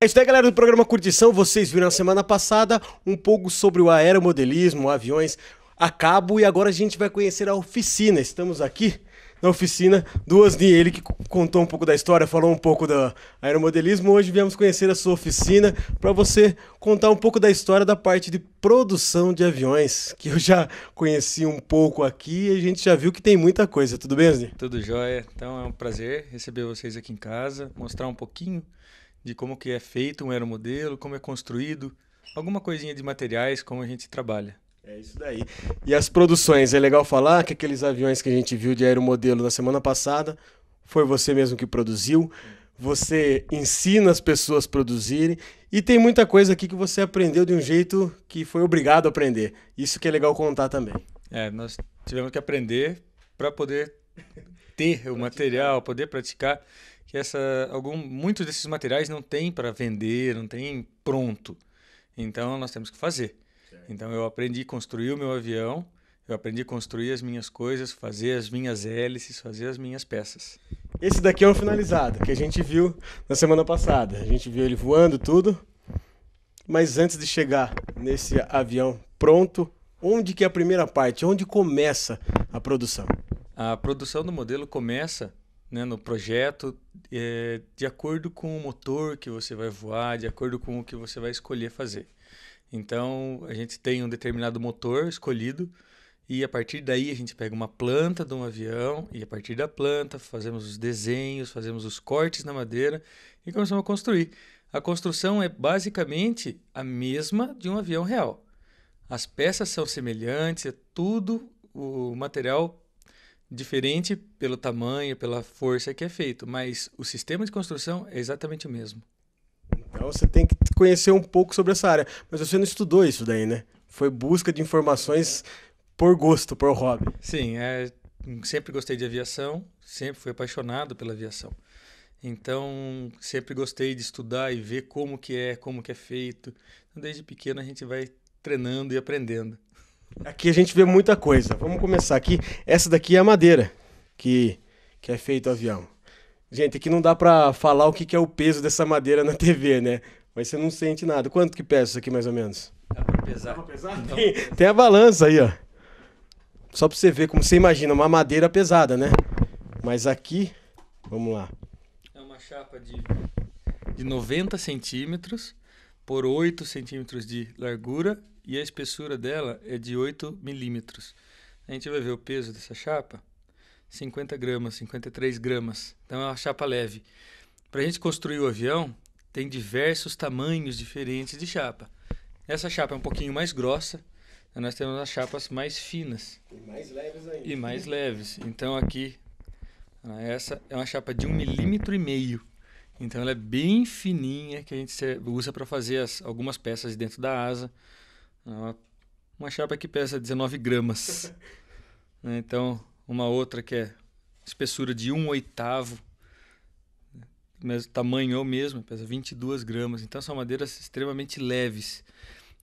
É isso aí, galera do programa Curtição. Vocês viram na semana passada um pouco sobre o aeromodelismo, aviões a cabo, e agora a gente vai conhecer a oficina. Estamos aqui na oficina do Osni, ele que contou um pouco da história, falou um pouco do aeromodelismo. Hoje viemos conhecer a sua oficina para você contar um pouco da história da parte de produção de aviões, que eu já conheci um pouco aqui e a gente já viu que tem muita coisa. Tudo bem, Osni? Tudo jóia. Então é um prazer receber vocês aqui em casa, mostrar um pouquinho de como que é feito um aeromodelo, como é construído, alguma coisinha de materiais, como a gente trabalha. É isso daí. E as produções, é legal falar que aqueles aviões que a gente viu de aeromodelo na semana passada, foi você mesmo que produziu, você ensina as pessoas a produzirem, e tem muita coisa aqui que você aprendeu de um jeito que foi obrigado a aprender. Isso que é legal contar também. Nós tivemos que aprender para poder ter o material, poder praticar, que muitos desses materiais não tem para vender, não tem pronto. Então nós temos que fazer. Então eu aprendi a construir o meu avião, eu aprendi a construir as minhas coisas, fazer as minhas hélices, fazer as minhas peças. Esse daqui é um finalizado, que a gente viu na semana passada. A gente viu ele voando tudo, mas antes de chegar nesse avião pronto, onde que é a primeira parte? Onde começa a produção? A produção do modelo começa, né, no projeto, de acordo com o motor que você vai voar, de acordo com o que você vai escolher fazer. Então, a gente tem um determinado motor escolhido e a partir daí a gente pega uma planta de um avião e a partir da planta fazemos os desenhos, fazemos os cortes na madeira e começamos a construir. A construção é basicamente a mesma de um avião real. As peças são semelhantes, é tudo o material diferente pelo tamanho, pela força que é feito, mas o sistema de construção é exatamente o mesmo. Então você tem que conhecer um pouco sobre essa área. Mas você não estudou isso daí, né? Foi busca de informações por gosto, por hobby. Sim, sempre gostei de aviação, sempre fui apaixonado pela aviação. Então, sempre gostei de estudar e ver como que é feito. Então, desde pequeno a gente vai treinando e aprendendo. Aqui a gente vê muita coisa. Vamos começar aqui. Essa daqui é a madeira que é feito o avião. Gente, aqui não dá pra falar o que é o peso dessa madeira na TV, né? Mas você não sente nada. Quanto que pesa isso aqui, mais ou menos? Dá pra pesar. Dá pra pesar? Tem a balança aí, ó. Só pra você ver como você imagina, uma madeira pesada, né? Mas aqui, vamos lá. É uma chapa de 90 centímetros por 8 centímetros de largura e a espessura dela é de 8 milímetros. A gente vai ver o peso dessa chapa. 50 gramas, 53 gramas. Então é uma chapa leve. Para a gente construir o avião, tem diversos tamanhos diferentes de chapa. Essa chapa é um pouquinho mais grossa. Nós temos as chapas mais finas. E mais leves ainda. E mais leves. Então aqui, essa é uma chapa de 1,5 milímetro. Então ela é bem fininha, que a gente usa para fazer algumas peças dentro da asa. Uma chapa que pesa 19 gramas. Então, uma outra que é espessura de 1/8, mas o tamanho é o mesmo, pesa 22 gramas. Então são madeiras extremamente leves.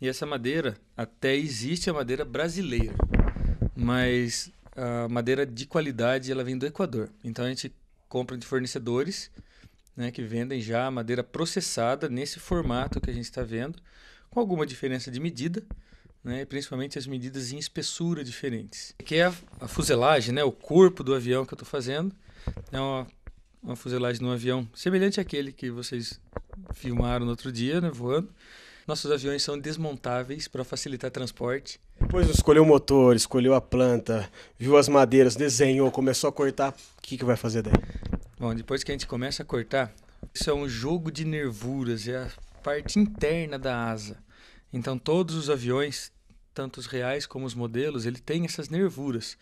E essa madeira, até existe a madeira brasileira, mas a madeira de qualidade ela vem do Equador. Então a gente compra de fornecedores, né, que vendem já a madeira processada nesse formato que a gente está vendo, com alguma diferença de medida, né, principalmente as medidas em espessura diferentes. Aqui é a fuselagem, né, o corpo do avião que eu estou fazendo. É uma fuselagem de um avião semelhante àquele que vocês filmaram no outro dia, né, voando. Nossos aviões são desmontáveis para facilitar transporte. Depois escolheu o motor, escolheu a planta, viu as madeiras, desenhou, começou a cortar. O que vai fazer daí? Bom, depois que a gente começa a cortar, isso é um jogo de nervuras, é a parte interna da asa. Então todos os aviões, tanto os reais como os modelos, ele tem essas nervuras.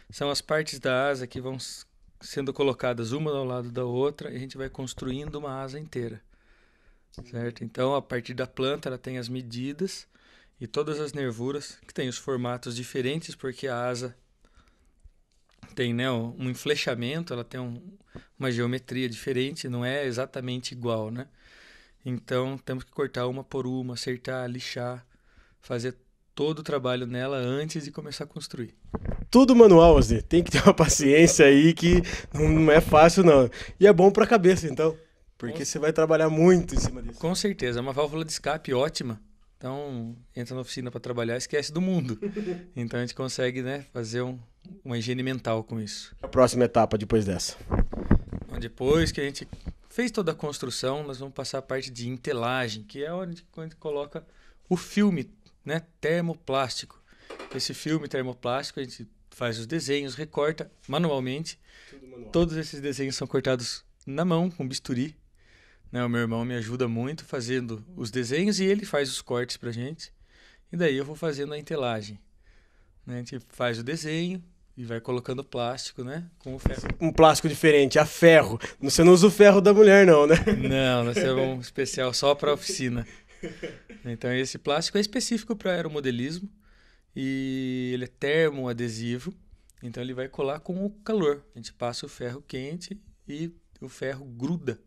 São as partes da asa que vão sendo colocadas uma ao lado da outra e a gente vai construindo uma asa inteira. Certo? Então a partir da planta ela tem as medidas e todas as nervuras, que tem os formatos diferentes, porque a asa tem, né, um enflechamento, ela tem uma geometria diferente, não é exatamente igual, né? Então, temos que cortar uma por uma, acertar, lixar, fazer todo o trabalho nela antes de começar a construir. Tudo manual, Osni. Tem que ter uma paciência aí que não é fácil, não. E é bom para a cabeça, então. Porque você vai trabalhar muito em cima disso. Com certeza, é uma válvula de escape ótima. Então, entra na oficina para trabalhar, esquece do mundo. Então, a gente consegue, né, fazer uma higiene mental com isso. A próxima etapa depois dessa? Então, depois que a gente fez toda a construção, nós vamos passar a parte de entelagem, que é onde a gente coloca o filme, né, termoplástico. Esse filme termoplástico, a gente faz os desenhos, recorta manualmente. Todos esses desenhos são cortados na mão, com bisturi. O meu irmão me ajuda muito fazendo os desenhos e ele faz os cortes pra gente. E daí eu vou fazendo a entelagem. A gente faz o desenho e vai colocando plástico, né? Com o ferro. Um plástico diferente, a ferro. Você não usa o ferro da mulher, não, né? Não, nós temos um especial só para oficina. Então esse plástico é específico para aeromodelismo e ele é termoadesivo. Então ele vai colar com o calor. A gente passa o ferro quente e o ferro gruda,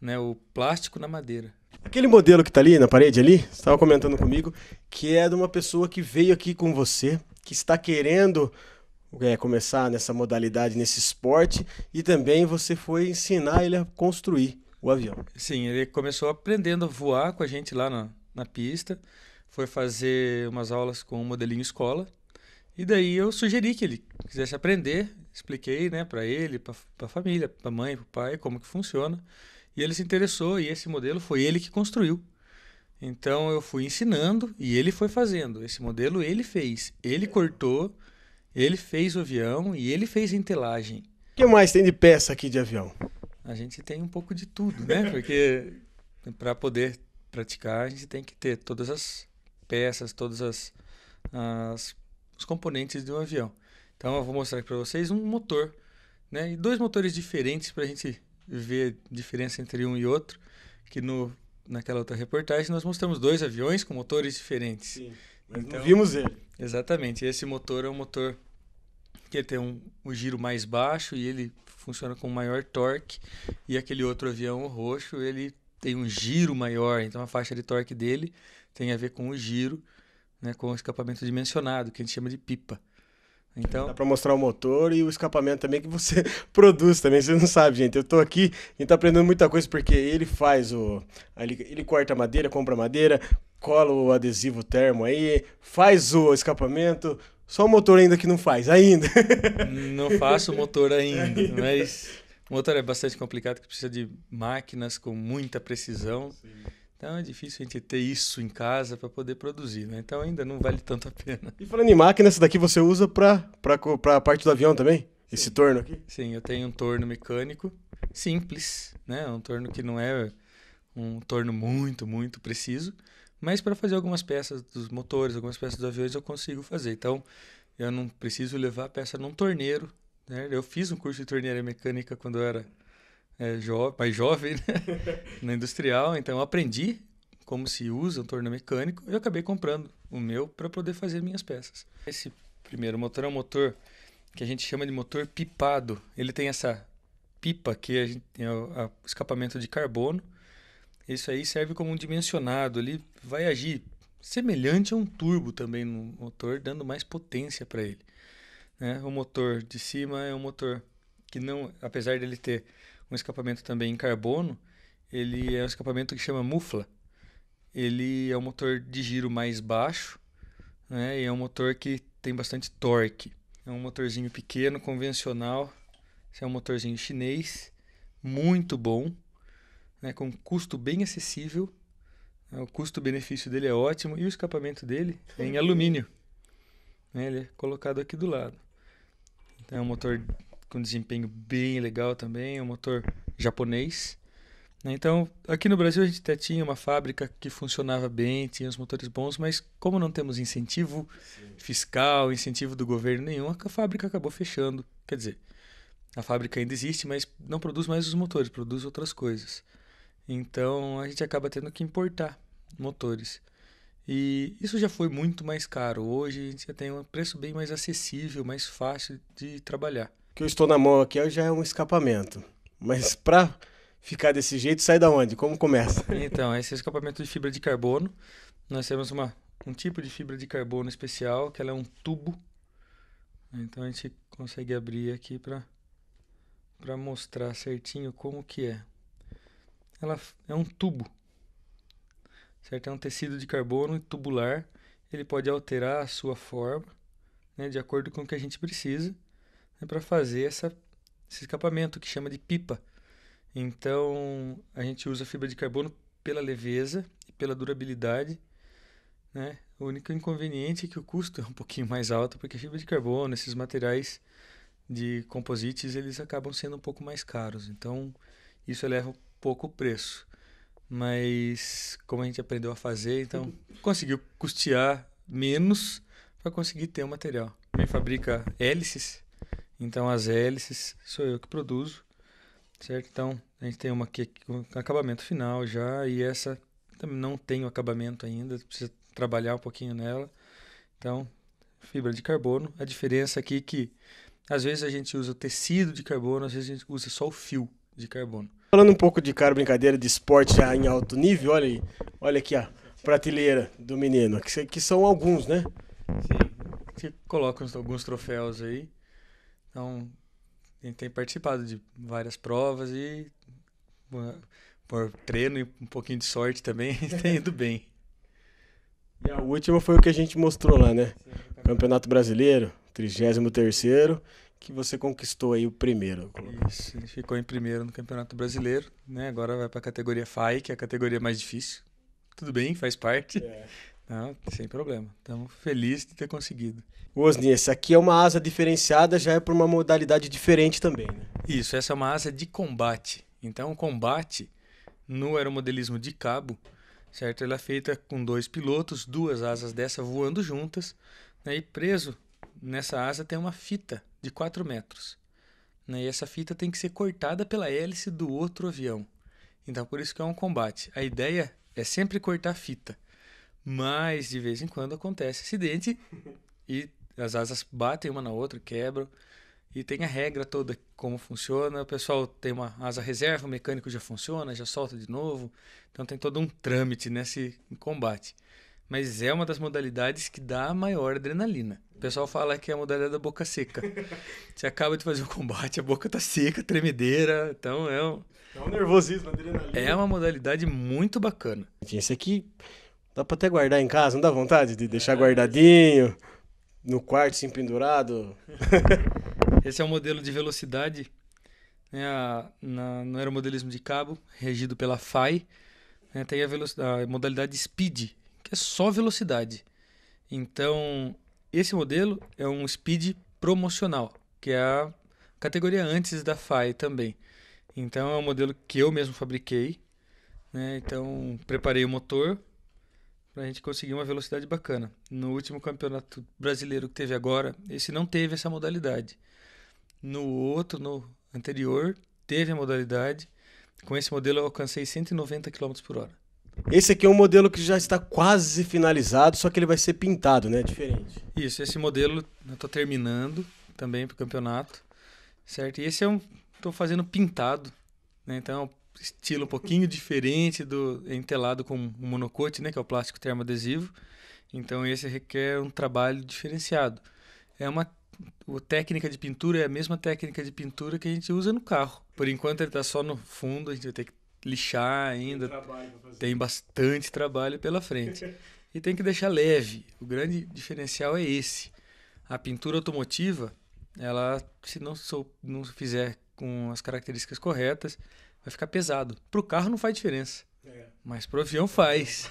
né, o plástico na madeira. Aquele modelo que está ali na parede ali, você estava comentando comigo, que é de uma pessoa que veio aqui com você, que está querendo começar nessa modalidade, nesse esporte, e também você foi ensinar ele a construir o avião. Sim, ele começou aprendendo a voar com a gente lá na pista, foi fazer umas aulas com o modelinho escola, e daí eu sugeri que ele quisesse aprender, expliquei, né, para ele, para a família, para a mãe, para o pai, como que funciona. E ele se interessou e esse modelo foi ele que construiu. Então eu fui ensinando e ele foi fazendo. Esse modelo ele fez. Ele cortou, ele fez o avião e ele fez a entelagem. O que mais tem de peça aqui de avião? A gente tem um pouco de tudo, né? Porque para poder praticar a gente tem que ter todas as peças, todos os componentes de um avião. Então eu vou mostrar aqui para vocês um motor, né? E dois motores diferentes para a gente ver a diferença entre um e outro, que naquela outra reportagem nós mostramos dois aviões com motores diferentes. Sim, mas então, não vimos ele. Exatamente, esse motor é um motor que ele tem um giro mais baixo e ele funciona com maior torque, e aquele outro avião, o roxo, ele tem um giro maior, então a faixa de torque dele tem a ver com o giro, né, com o escapamento dimensionado, que a gente chama de pipa. Então, dá para mostrar o motor e o escapamento também que você produz também, você não sabe, gente. Eu tô aqui, a gente tá aprendendo muita coisa porque ele faz ele corta a madeira, compra madeira, cola o adesivo termo aí, faz o escapamento, só o motor ainda que não faz, ainda. Não faço o motor ainda, mas o motor é bastante complicado, que precisa de máquinas com muita precisão. Sim. Então é difícil a gente ter isso em casa para poder produzir, né? Então ainda não vale tanto a pena. E falando em máquina, essa daqui você usa para a parte do avião também? Sim. Esse torno aqui? Sim, eu tenho um torno mecânico simples, né? Um torno que não é um torno muito, muito preciso, mas para fazer algumas peças dos motores, algumas peças dos aviões eu consigo fazer. Então eu não preciso levar a peça num torneiro, né? Eu fiz um curso de torneira mecânica quando eu era mais jovem, né? Na industrial, então eu aprendi como se usa um torno mecânico e eu acabei comprando o meu para poder fazer minhas peças. Esse primeiro motor é um motor que a gente chama de motor pipado. Ele tem essa pipa que a gente tem o escapamento de carbono. Isso aí serve como um dimensionado, ele vai agir semelhante a um turbo também no motor, dando mais potência para ele, né? O motor de cima é um motor que não, apesar dele ter um escapamento também em carbono, ele é um escapamento que chama mufla. Ele é um motor de giro mais baixo, né? E é um motor que tem bastante torque. É um motorzinho pequeno, convencional. Esse é um motorzinho chinês, muito bom, né? Com custo bem acessível. O custo-benefício dele é ótimo e o escapamento dele é em alumínio, né? Ele é colocado aqui do lado. Então, é um motor com desempenho bem legal também, é um motor japonês. Então, aqui no Brasil a gente até tinha uma fábrica que funcionava bem, tinha os motores bons, mas como não temos incentivo fiscal, incentivo do governo nenhum, a fábrica acabou fechando. Quer dizer, a fábrica ainda existe, mas não produz mais os motores, produz outras coisas. Então, a gente acaba tendo que importar motores. E isso já foi muito mais caro. Hoje a gente já tem um preço bem mais acessível, mais fácil de trabalhar. O que eu estou na mão aqui já é um escapamento. Mas para ficar desse jeito, sai da onde? Como começa? Então, esse é o escapamento de fibra de carbono. Nós temos um tipo de fibra de carbono especial, que ela é um tubo. Então a gente consegue abrir aqui para mostrar certinho como que é. ela é um tubo, certo? É um tecido de carbono tubular. Ele pode alterar a sua forma, né, de acordo com o que a gente precisa, né, para fazer esse escapamento, que chama de pipa. Então, a gente usa fibra de carbono pela leveza e pela durabilidade, né? O único inconveniente é que o custo é um pouquinho mais alto, porque a fibra de carbono, esses materiais de composites, eles acabam sendo um pouco mais caros. Então, isso eleva um pouco o preço. Mas, como a gente aprendeu a fazer, então conseguiu custear menos para conseguir ter o material. A gente fabrica hélices, então as hélices sou eu que produzo, certo? Então, a gente tem uma aqui com acabamento final já, e essa também não tem o acabamento ainda, precisa trabalhar um pouquinho nela. Então, fibra de carbono. A diferença aqui é que às vezes a gente usa o tecido de carbono, às vezes a gente usa só o fio de carbono. Falando um pouco de cara, brincadeira, de esporte já em alto nível, olha aí, olha aqui a prateleira do menino, que são alguns, né? Sim, que colocam alguns troféus aí. Então, a gente tem participado de várias provas e por treino e um pouquinho de sorte também, tem ido bem. E a última foi o que a gente mostrou lá, né? Campeonato Brasileiro, 33º, que você conquistou aí o primeiro. Isso, a gente ficou em primeiro no Campeonato Brasileiro, né? Agora vai para a categoria FAI, que é a categoria mais difícil. Tudo bem, faz parte. Não, sem problema. Estamos felizes de ter conseguido. Osni, essa aqui é uma asa diferenciada, já é por uma modalidade diferente também, né? Isso, essa é uma asa de combate. Então, o combate no aeromodelismo de cabo, certo? Ela é feita com 2 pilotos, 2 asas dessa voando juntas, né? E preso nessa asa tem uma fita de 4 metros. Né? E essa fita tem que ser cortada pela hélice do outro avião. Então, por isso que é um combate. A ideia é sempre cortar a fita. Mas, de vez em quando, acontece acidente e as asas batem uma na outra, quebram. E tem a regra toda, como funciona. O pessoal tem uma asa reserva, o mecânico já funciona, já solta de novo. Então, tem todo um trâmite nesse combate. Mas é uma das modalidades que dá a maior adrenalina. O pessoal fala que é a modalidade da boca seca. Você acaba de fazer o combate, a boca tá seca, tremedeira. Então é um nervosismo, adrenalina. É uma modalidade muito bacana. Esse aqui dá pra até guardar em casa, não dá vontade de deixar guardadinho, no quarto, assim, pendurado? Esse é um modelo de velocidade, né, no aeromodelismo de cabo, regido pela FAI. Né, tem a modalidade Speed, que é só velocidade. Então, esse modelo é um Speed promocional, que é a categoria antes da FAI também. Então, é um modelo que eu mesmo fabriquei. Né? Então, preparei o motor para a gente conseguir uma velocidade bacana. No último campeonato brasileiro que teve agora, esse não teve essa modalidade. No anterior, teve a modalidade. Com esse modelo eu alcancei 190 km por hora. Esse aqui é um modelo que já está quase finalizado, só que ele vai ser pintado, né? Diferente. Isso, esse modelo eu estou terminando também para o campeonato, certo? E esse estou fazendo pintado, né? Então é um estilo um pouquinho diferente do entelado com o monocote, né? Que é o plástico termoadesivo. Então esse requer um trabalho diferenciado. A técnica de pintura é a mesma técnica de pintura que a gente usa no carro. Por enquanto ele está só no fundo, a gente vai ter que lixar ainda. Tem bastante trabalho pela frente. E tem que deixar leve. O grande diferencial é esse. A pintura automotiva, ela, se não fizer com as características corretas, vai ficar pesado. Para o carro não faz diferença, mas para o avião faz.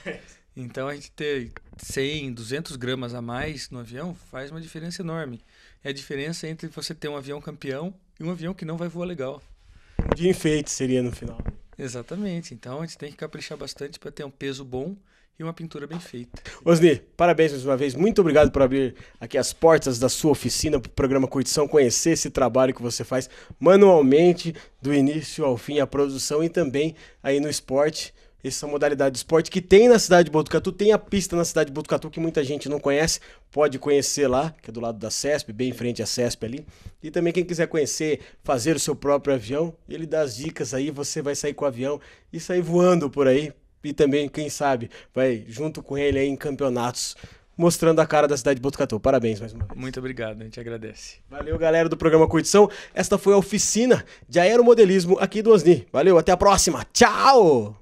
Então a gente ter 100, 200 gramas a mais no avião faz uma diferença enorme. É a diferença entre você ter um avião campeão e um avião que não vai voar legal. De enfeite seria no final. Exatamente. Então a gente tem que caprichar bastante para ter um peso bom e uma pintura bem feita. Osni, parabéns mais uma vez. Muito obrigado por abrir aqui as portas da sua oficina para o programa Curtição, conhecer esse trabalho que você faz manualmente, do início ao fim, a produção e também aí no esporte. Essa modalidade de esporte que tem na cidade de Botucatu, tem a pista na cidade de Botucatu que muita gente não conhece, pode conhecer lá, que é do lado da CESP, bem em frente à CESP ali. E também quem quiser conhecer, fazer o seu próprio avião, ele dá as dicas aí, você vai sair com o avião e sair voando por aí. E também, quem sabe, vai junto com ele aí em campeonatos. mostrando a cara da cidade de Botucatu. Parabéns mais uma vez. Muito obrigado, a gente agradece. Valeu, galera do programa Curtição. Esta foi a oficina de aeromodelismo aqui do Osni. Valeu, até a próxima. Tchau!